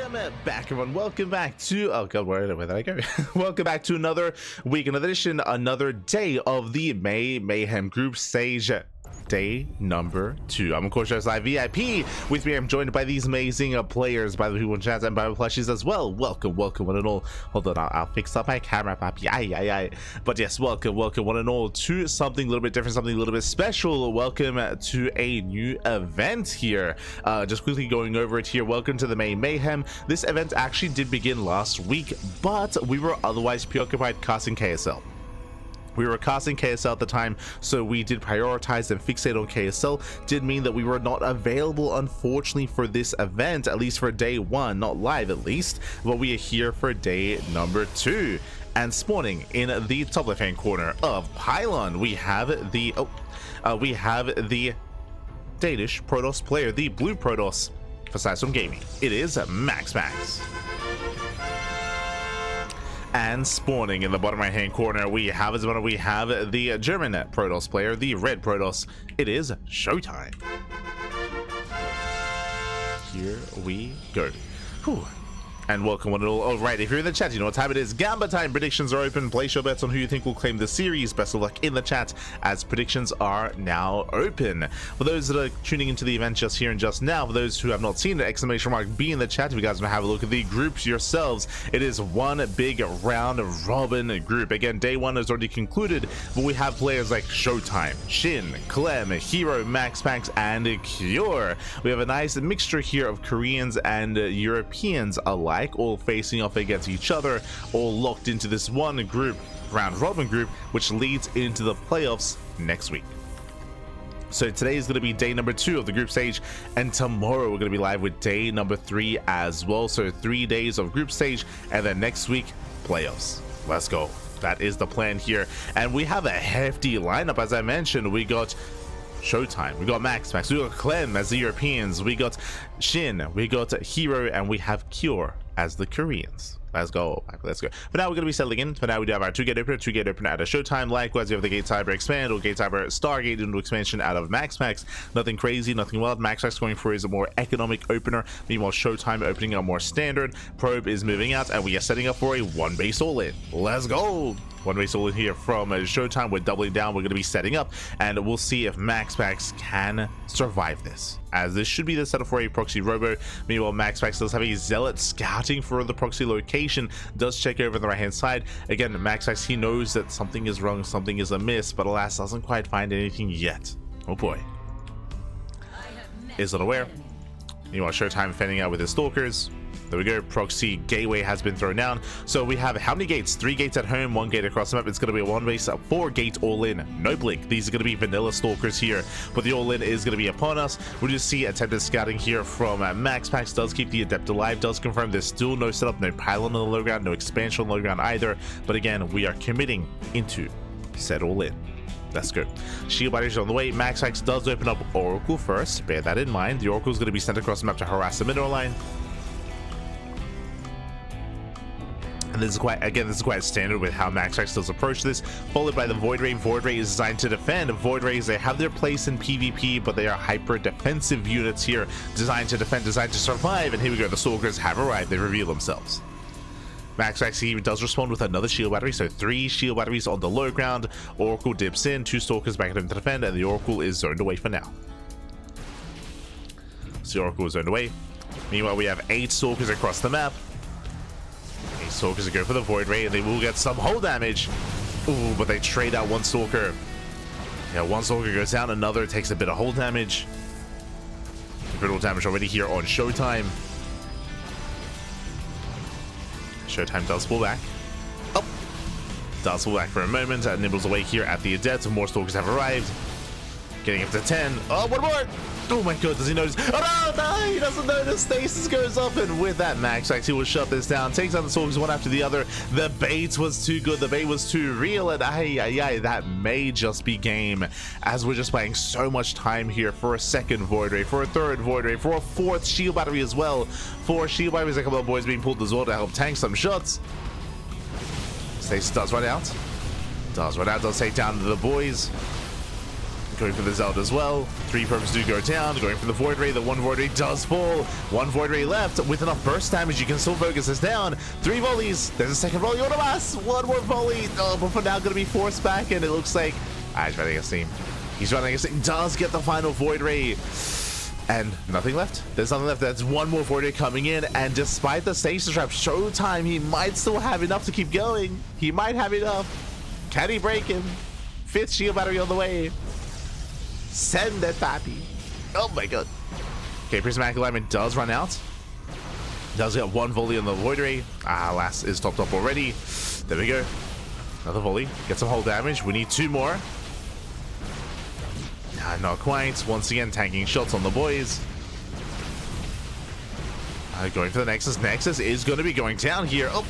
Back, everyone. Welcome back to where did I go? Welcome back to another week, another edition, another day of the May Mayhem group stage. Day number 2. I'm of course just live VIP. With me, I'm joined by these amazing players, by the people in chat and by the plushies as well. Welcome one and all. Hold on, I'll fix up my camera, papi. But yes, welcome one and all to something a little bit different, something a little bit special. Welcome to a new event here. Just quickly going over it here. Welcome to the May Mayhem. This event actually did begin last week, but we were otherwise preoccupied casting KSL. We were casting KSL at the time, so we did prioritize and fixate on KSL. Did mean that we were not available, unfortunately, for this event, at least for day 1, not live at least, but we are here for day number 2. And spawning in the top left-hand corner of Pylon, we have the Danish Protoss player, the blue Protoss for ShoWTimE Gaming. It is MaxPax. And spawning in the bottom right hand corner, we have the German Protoss player, the red Protoss. It is ShoWTimE. Here we go. Whew. And welcome one and all. All right, if you're in the chat, you know what time it is. Gamba time. Predictions are open. Place your bets on who you think will claim the series. Best of luck in the chat, as predictions are now open. For those that are tuning into the event just here and just now, for those who have not seen it, exclamation mark B in the chat. If you guys want to have a look at the groups yourselves, it is one big round robin group. Again, day 1 is already concluded, but we have players like ShoWTimE, Shin, Clem, Hero, MaxPax, and Cure. We have a nice mixture here of Koreans and Europeans alike, all facing off against each other, all locked into this one group, round robin group, which leads into the playoffs next week. So today is going to be day number 2 of the group stage, and tomorrow we're going to be live with day number 3 as well. So 3 days of group stage, and then next week playoffs. Let's go. That is the plan here, and we have a hefty lineup. As I mentioned, we got ShoWTimE, we got MaxPax, we got Clem as the Europeans, we got Shin, we got Hero, and we have Cure as the Koreans. Let's go. But now we're going to be settling in. For now, we do have our 2-gate opener out of ShoWTimE. Likewise, we have the Gate Cyber Expand or Gate Cyber Stargate into expansion out of MaxPax. Nothing crazy, nothing wild. MaxPax going for is a more economic opener. Meanwhile, ShoWTimE opening up more standard. Probe is moving out, and we are setting up for a 1-base all-in. Let's go. 1-base all-in here from ShoWTimE. We're doubling down. We're going to be setting up, and we'll see if MaxPax can survive this, as this should be the setup for a proxy robo. Meanwhile, MaxPax does have a zealot scouting for the proxy location, does check over on the right hand side. Again, MaxPax, he knows that something is wrong, something is amiss, but alas, doesn't quite find anything yet. Oh boy. Is not aware. Meanwhile, ShoWTimE fending out with his stalkers. There we go. Proxy gateway has been thrown down. So we have how many gates? 3 gates at home, 1 gate across the map. It's going to be a 1-base, 4-gate all-in. No blink. These are going to be vanilla stalkers here, but the all-in is going to be upon us. We'll just see attempted scouting here from MaxPax. Does keep the adept alive. Does confirm there's still no setup, no pylon on the low ground, no expansion on the low ground either. But again, we are committing into set all-in. Let's go. Shield batteries on the way. MaxPax does open up Oracle first. Bear that in mind. The Oracle is going to be sent across the map to harass the mineral line. And this is quite standard with how MaxPax does approach this, followed by the Void Ray. Void Ray is designed to defend. Void Rays, they have their place in PvP, but they are hyper defensive units here, designed to defend, designed to survive. And here we go, the Stalkers have arrived. They reveal themselves. MaxPax he does respond with another shield battery, so 3 shield batteries on the low ground. Oracle dips in, 2 Stalkers back at him to defend, and the Oracle is zoned away for now. So the Oracle is zoned away. Meanwhile, we have 8 Stalkers across the map. Stalkers go for the Void Ray, and they will get some hull damage. Ooh, but they trade out 1 Stalker. Yeah, 1 Stalker goes down, another takes a bit of hull damage. Critical damage already here on ShoWTimE. ShoWTimE does pull back. Oh! Does pull back for a moment, and nibbles away here at the adept. More Stalkers have arrived. Getting up to 10. Oh, one more! Oh my god, does he notice? Oh no, he doesn't notice. Stasis goes up, and with that, MaxPax, he will shut this down. Takes out the Stalkers one after the other. The bait was too good. The bait was too real, and that may just be game, as we're just playing so much time here for a 2nd Void Ray, for a 3rd Void Ray, for a 4th shield battery as well. 4 shield batteries, a couple of boys being pulled as well to help tank some shots. Stasis does run out. Does take down the boys. Going for the Zelda as well. 3 purples do go down. Going for the Void Ray. The 1 Void Ray does fall. 1 Void Ray left. With enough burst damage, you can still focus this down. 3 volleys. There's a second volley. Automas. 1 more volley. Oh, but for now, going to be forced back. And it looks like... he's running against team. He's running against team. Does get the final Void Ray. And nothing left. There's nothing left. That's 1 more Void Ray coming in. And despite the stasis trap, ShoWTimE, he might still have enough to keep going. He might have enough. Can he break him? 5th shield battery on the way. Send that papi. Oh my god. Okay, prismatic alignment does run out. Does get 1 volley on the Void Ray. Alas, is topped up already. There we go. Another volley. Get some hull damage. We need 2 more. Not quite. Once again, tanking shots on the boys. Going for the Nexus. Nexus is going to be going down here. Oh,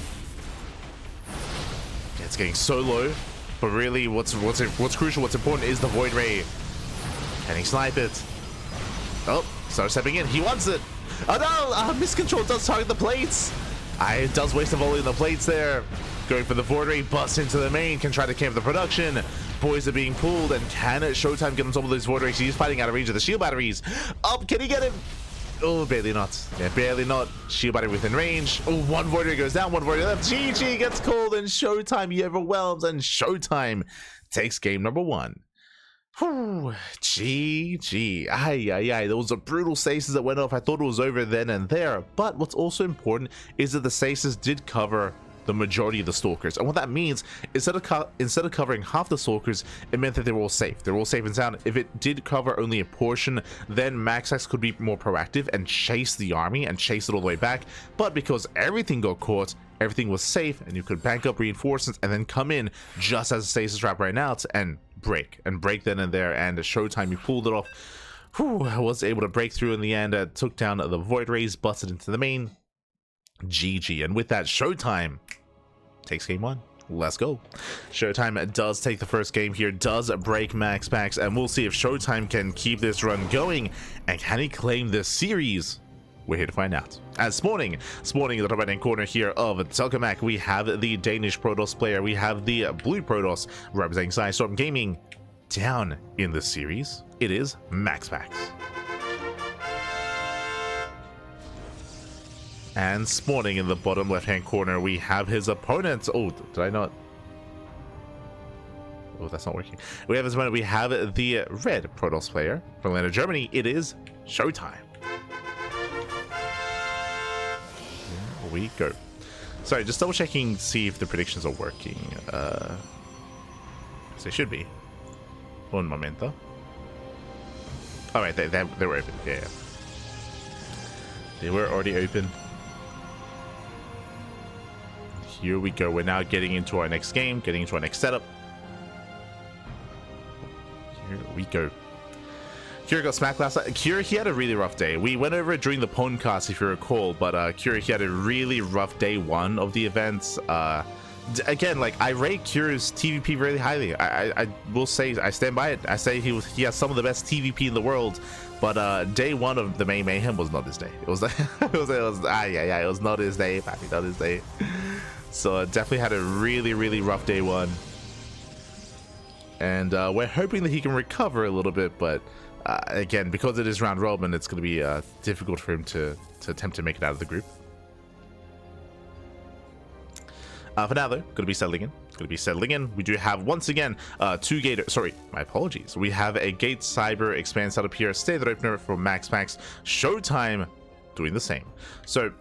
it's getting so low. But really, what's crucial, what's important is the Void Ray. Can he snipe it? Oh, starts stepping in. He wants it. Oh no! Miscontrol does target the plates. It does waste a volley on the plates there. Going for the Void Ray, busts into the main, can try to camp the production. Boys are being pulled, and can ShoWTimE get on top of those Void Rays? He's fighting out of range of the shield batteries. Up, can he get him? Oh, barely not. Yeah, barely not. Shield battery within range. Oh, 1 Void Ray goes down, 1 Void Ray left. GG gets called, and ShoWTimE he overwhelms, and ShoWTimE takes game number 1. Whew, GG. Aye. There was a brutal stasis that went off. I thought it was over then and there. But what's also important is that the stasis did cover the majority of the Stalkers. And what that means, instead of covering half the Stalkers, it meant that they were all safe. They were all safe and sound. If it did cover only a portion, then MaxPax could be more proactive and chase the army and chase it all the way back. But because everything got caught, everything was safe, and you could bank up reinforcements and then come in just as a stasis trap ran out and break then and there. And ShoWTimE, you pulled it off. Whew, I was able to break through in the end. Took down the Void Rays, busted into the main. GG. And with that, ShoWTimE takes game 1. Let's go. ShoWTimE does take the first game here, does break MaxPax, and we'll see if ShoWTimE can keep this run going, and can he claim this series? We're here to find out. As spawning in the top right hand corner here of Telkamac, we have the Danish Protoss player, we have the blue Protoss representing Storm Gaming. Down in the series, it is MaxPax. And spawning in the bottom left-hand corner, we have his opponent. Oh, did I not? Oh, that's not working. We have his opponent. We have the red Protoss player from Atlanta, Germany. It is ShoWTimE. Here we go. Sorry, just double checking, see if the predictions are working. So they should be. Un momento. All right, they were open. Yeah. They were already open. Here we go. We're now getting into our next game, getting into our next setup. Here we go. Kira got smacked last night. Kira, he had a really rough day. We went over it during the podcast, if you recall, but Kira, he had a really rough day 1 of the events. Again, like, I rate Kira's TVP really highly. I will say, I stand by it. I say he has some of the best TVP in the world. But day 1 of the May Mayhem was not his day. It was it was not his day, papi, not his day. So definitely had a really rough day 1. And we're hoping that he can recover a little bit, but again, because it is round robin, it's going to be difficult for him to attempt to make it out of the group. For now, though, going to be settling in. We do have, once again, 2 gate... Sorry, my apologies. We have a Gate Cyber Expand setup here. Standard opener for MaxPax. ShoWTimE doing the same. So,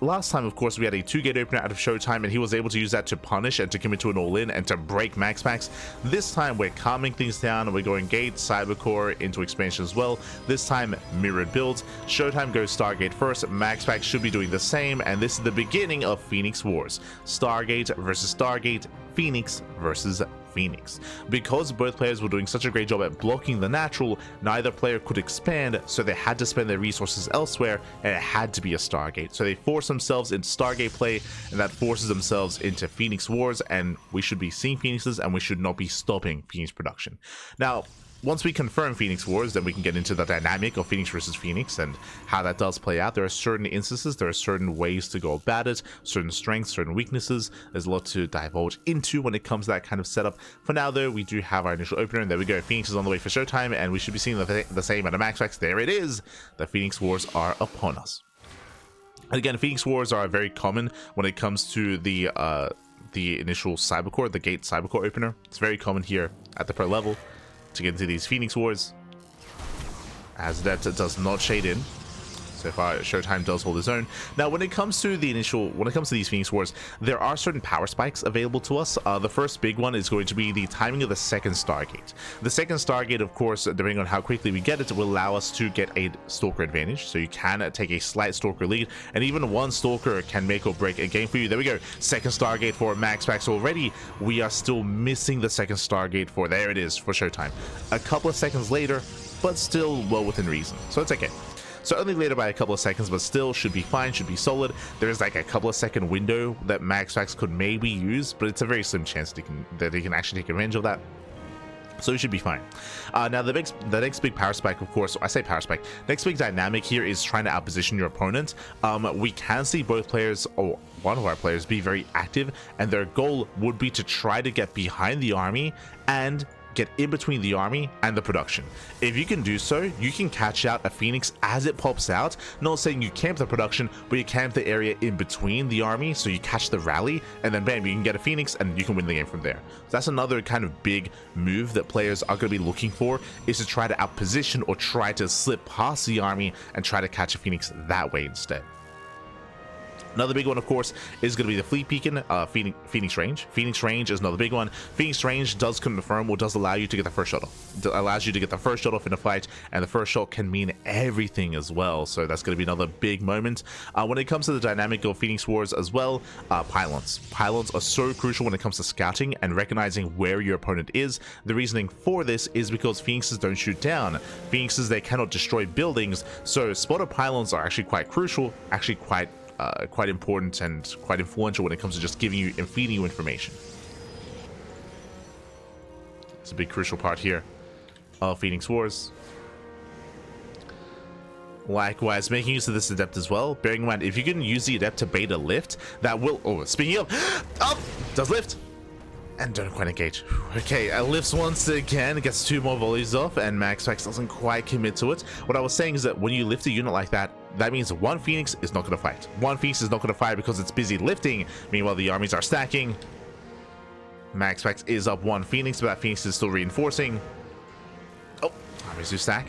last time, of course, we had a 2-gate opener out of ShoWTimE, and he was able to use that to punish and to commit to an all-in and to break MaxPax. This time, we're calming things down. We're going Gate, Cybercore into expansion as well. This time, mirrored builds. ShoWTimE goes Stargate first. MaxPax should be doing the same, and this is the beginning of Phoenix Wars. Stargate versus Stargate, Phoenix versus Phoenix. Because both players were doing such a great job at blocking the natural, neither player could expand, so they had to spend their resources elsewhere, and it had to be a Stargate. So they forced themselves into Stargate play, and that forces themselves into Phoenix Wars, and we should be seeing Phoenixes, and we should not be stopping Phoenix production. Now, once we confirm Phoenix Wars, then we can get into the dynamic of Phoenix versus Phoenix and how that does play out. There are certain instances, there are certain ways to go about it, certain strengths, certain weaknesses. There's a lot to divulge into when it comes to that kind of setup. For now, though, we do have our initial opener, and there we go. Phoenix is on the way for ShoWTimE, and we should be seeing the same at a MaxPax. There it is. The Phoenix Wars are upon us. Again, Phoenix Wars are very common when it comes to the initial Cybercore, the Gate Cybercore opener. It's very common here at the pro level to get into these Phoenix Wars, as that does not shade in. So far, ShoWTimE does hold his own. Now, when it comes to these Phoenix Wars, there are certain power spikes available to us. The first big one is going to be the timing of the second Stargate. The second Stargate, of course, depending on how quickly we get it, will allow us to get a Stalker advantage. So you can take a slight Stalker lead, and even one Stalker can make or break a game for you. There we go. Second Stargate for MaxPax already. We are still missing the second Stargate for, there it is, for ShoWTimE. A couple of seconds later, but still well within reason. So it's okay. So only later by a couple of seconds, but still should be fine, should be solid. There's like a couple of second window that MaxPax could maybe use, but it's a very slim chance that he can actually take advantage of that. So we should be fine. Now the next big power spike, of course, I say power spike, next big dynamic here is trying to outposition your opponent. We can see both players, or one of our players, be very active, and their goal would be to try to get behind the army and get in between the army and the production. If you can do so, you can catch out a Phoenix as it pops out. Not saying you camp the production, but you camp the area in between the army, so you catch the rally, and then bam, you can get a Phoenix and you can win the game from there. So that's another kind of big move that players are going to be looking for, is to try to outposition or try to slip past the army and try to catch a Phoenix that way instead. Another big one, of course, is going to be the fleet beacon, Phoenix range. Phoenix range is another big one. Phoenix range does confirm or does allow you to get the first shot off. It allows you to get the first shot off in a fight, and the first shot can mean everything as well. So that's going to be another big moment. When it comes to the dynamic of Phoenix Wars as well, pylons. Pylons are so crucial when it comes to scouting and recognizing where your opponent is. The reasoning for this is because Phoenixes don't shoot down. Phoenixes, they cannot destroy buildings. So spotted pylons are actually quite crucial, actually quite important and quite influential when it comes to just giving you and feeding you information. It's a big crucial part here of Phoenix Wars. Likewise, making use of this adept as well. Bearing in mind, if you can use the adept to bait a lift, that will, oh, speaking of, does lift. And don't quite engage. Okay, lifts once again, gets 2 more volleys off, and MaxPax doesn't quite commit to it. What I was saying is that when you lift a unit like that, that means one Phoenix is not going to fight. One Phoenix is not going to fight because it's busy lifting. Meanwhile, the armies are stacking. MaxPax is up 1 Phoenix, but that Phoenix is still reinforcing. Oh, armies do stack.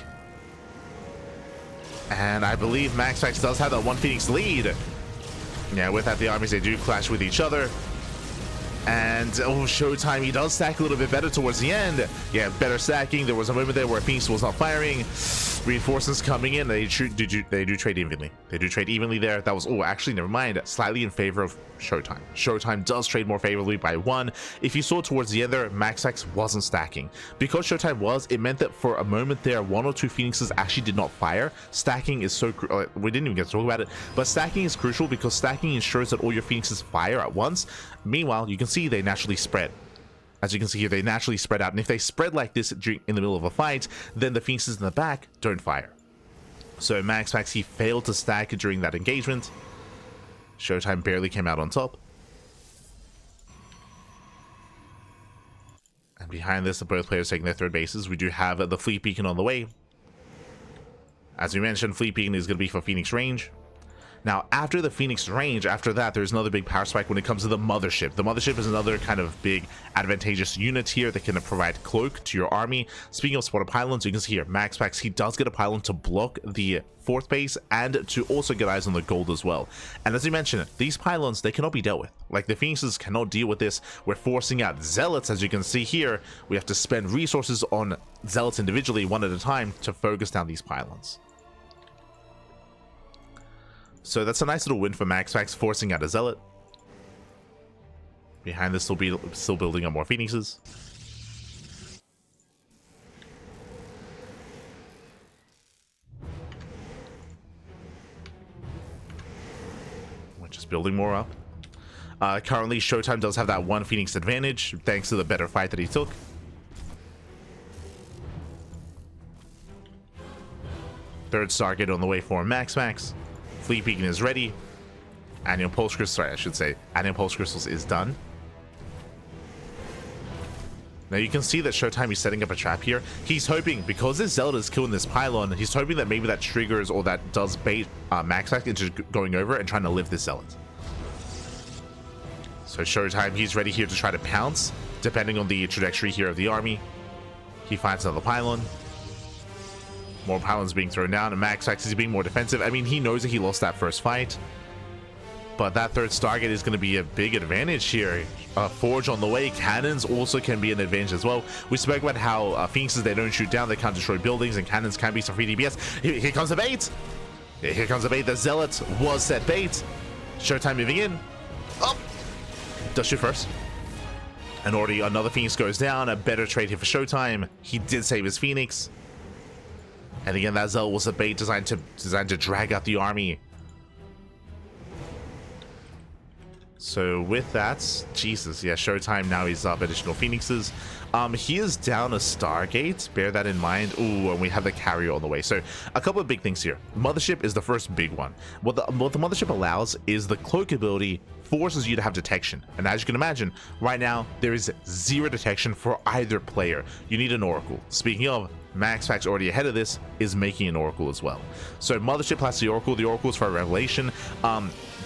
And I believe MaxPax does have that 1 Phoenix lead. Yeah, with that, the armies, they do clash with each other. And oh, ShoWTimE, he does stack a little bit better towards the end. Yeah, better stacking. There was a moment there where Phoenix was not firing. Reinforcements coming in. They do trade evenly. They do trade evenly there. That was, oh, actually, never mind. Slightly in favor of ShoWTimE. ShoWTimE does trade more favorably by 1. If you saw towards the end there, MaxPax wasn't stacking. Because ShoWTimE was, it meant that for a moment there, 1 or 2 Phoenixes actually did not fire. Stacking is so, we didn't even get to talk about it, but stacking is crucial because stacking ensures that all your Phoenixes fire at once. Meanwhile, you can see they naturally spread. As you can see here, they naturally spread out, and if they spread like this in the middle of a fight, then the Phoenixes in the back don't fire. So MaxPax, he failed to stack during that engagement. ShoWTimE barely came out on top. And behind this, both players taking their third bases. We do have the fleet beacon on the way. As we mentioned, fleet beacon is going to be for Phoenix range. Now, after the Phoenix range, after that, there's another big power spike when it comes to the Mothership. The Mothership is another kind of big advantageous unit here that can provide cloak to your army. Speaking of spotted pylons, you can see here, MaxPax, he does get a pylon to block the 4th base and to also get eyes on the gold as well. And as you mentioned, these pylons, they cannot be dealt with. Like, the Phoenixes cannot deal with this. We're forcing out Zealots, as you can see here. We have to spend resources on Zealots individually, one at a time, to focus down these pylons. So that's a nice little win for MaxPax, forcing out a Zealot. Behind this, still building up more Phoenixes. We're just building more up. Currently, ShoWTimE does have that 1 Phoenix advantage, thanks to the better fight that he took. third Stargate on the way for MaxPax. Fleet Beacon is ready. Annual Pulse Crystals, sorry, I should say, Annual Pulse Crystals is done. Now you can see that ShoWTimE is setting up a trap here. He's hoping, because this Zelda is killing this pylon, he's hoping that maybe that triggers or that does bait MaxPax into going over and trying to live this Zealot. So ShoWTimE, he's ready here to try to pounce, depending on the trajectory here of the army. He finds another pylon. More pylons being thrown down, and MaxPax is being more defensive. I mean, he knows that he lost that first fight, but that third Stargate is going to be a big advantage here. Forge on the way. Cannons also can be an advantage as well. We spoke about how Phoenixes, they don't shoot down, they can't destroy buildings, and cannons can be some free DPS. Here comes the bait. Here comes the bait. The Zealot was set bait. ShoWTimE moving in. Oh! Does shoot first. And already another Phoenix goes down. A better trade here for ShoWTimE. He did save his Phoenix. And again, that Zealot was a bait designed to drag out the army. So with that, Jesus, yeah, ShoWTimE now he's up additional Phoenixes. He is down a Stargate, bear that in mind. Ooh, and we have the carrier on the way. So a couple of big things here. Mothership is the first big one. What the Mothership allows is the cloak ability forces you to have detection. And as you can imagine, right now, there is 0 detection for either player. You need an Oracle. Speaking of, MaxPax already ahead of this is making an Oracle as well. So Mothership plus the Oracle is for a Revelation.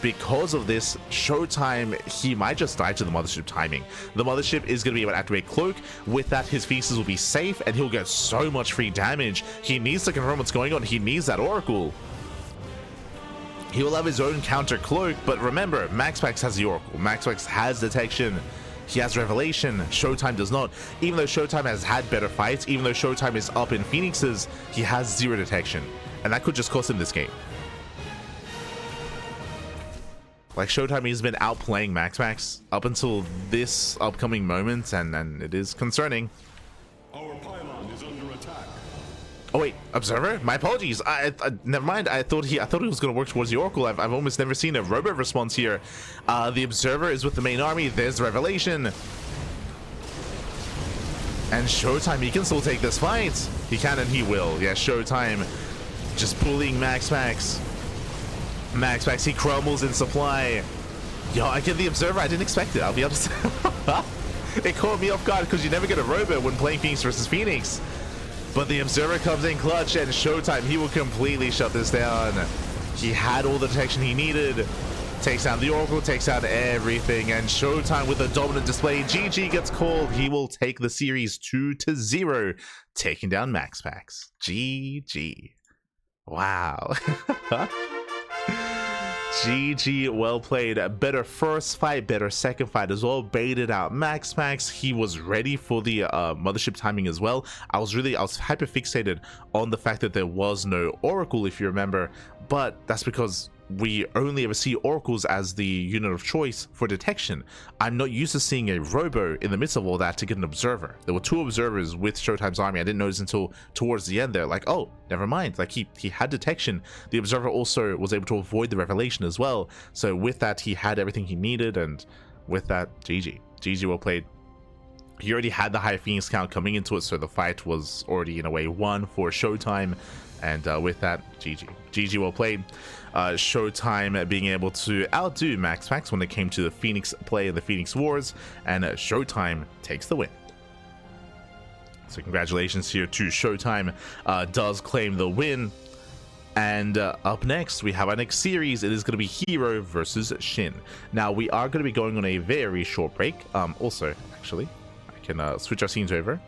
Because of this, ShoWTimE, he might just die to the Mothership timing. The Mothership is going to be able to activate Cloak. With that, his Phoenixes will be safe, and he'll get so much free damage. He needs to confirm what's going on. He needs that Oracle. He will have his own counter Cloak, but remember, MaxPax has the Oracle. MaxPax has detection. He has Revelation. ShoWTimE does not. Even though ShoWTimE has had better fights, even though ShoWTimE is up in Phoenixes, he has 0 detection. And that could just cost him this game. Like, ShoWTimE has been outplaying MaxPax up until this upcoming moment, and it is concerning. Our pylon is under attack. Oh wait, Observer? My apologies. Never mind. I thought he was going to work towards the Oracle. I've almost never seen a robo response here. The Observer is with the main army. There's the Revelation. And ShoWTimE, he can still take this fight. He can and he will. Yeah, ShoWTimE just bullying MaxPax. MaxPax, he crumbles in supply. Yo, I get the Observer. I didn't expect it. I'll be honest. It caught me off guard because you never get a robo when playing Phoenix versus Phoenix. But the Observer comes in clutch, and ShoWTimE, he will completely shut this down. He had all the detection he needed. Takes out the Oracle, takes out everything, and ShoWTimE with a dominant display. GG gets called. He will take the series 2-0, taking down MaxPax. GG. Wow. GG, well played. Better first fight, better second fight as well. Baited out MaxPax. He was ready for the Mothership timing as well. I was hyper fixated on the fact that there was no Oracle, if you remember, but that's because we only ever see Oracles as the unit of choice for detection. I'm not used to seeing a robo in the midst of all that to get an Observer. There were 2 Observers with ShoWTimE's army. I didn't notice until towards the end there, like, oh, never mind. Like, he had detection. The Observer also was able to avoid the Revelation as well. So with that, he had everything he needed, and with that, GG. GG, well played. He already had the high Phoenix count coming into it, so the fight was already in a way won for ShoWTimE. And with that, GG. GG, well played. ShoWTimE being able to outdo MaxPax when it came to the Phoenix play and the Phoenix Wars, and ShoWTimE takes the win. So congratulations here to ShoWTimE, does claim the win. And up next, we have our next series. It is going to be Hero versus Shin. Now, we are going to be going on a very short break. Also, actually, I can switch our scenes over.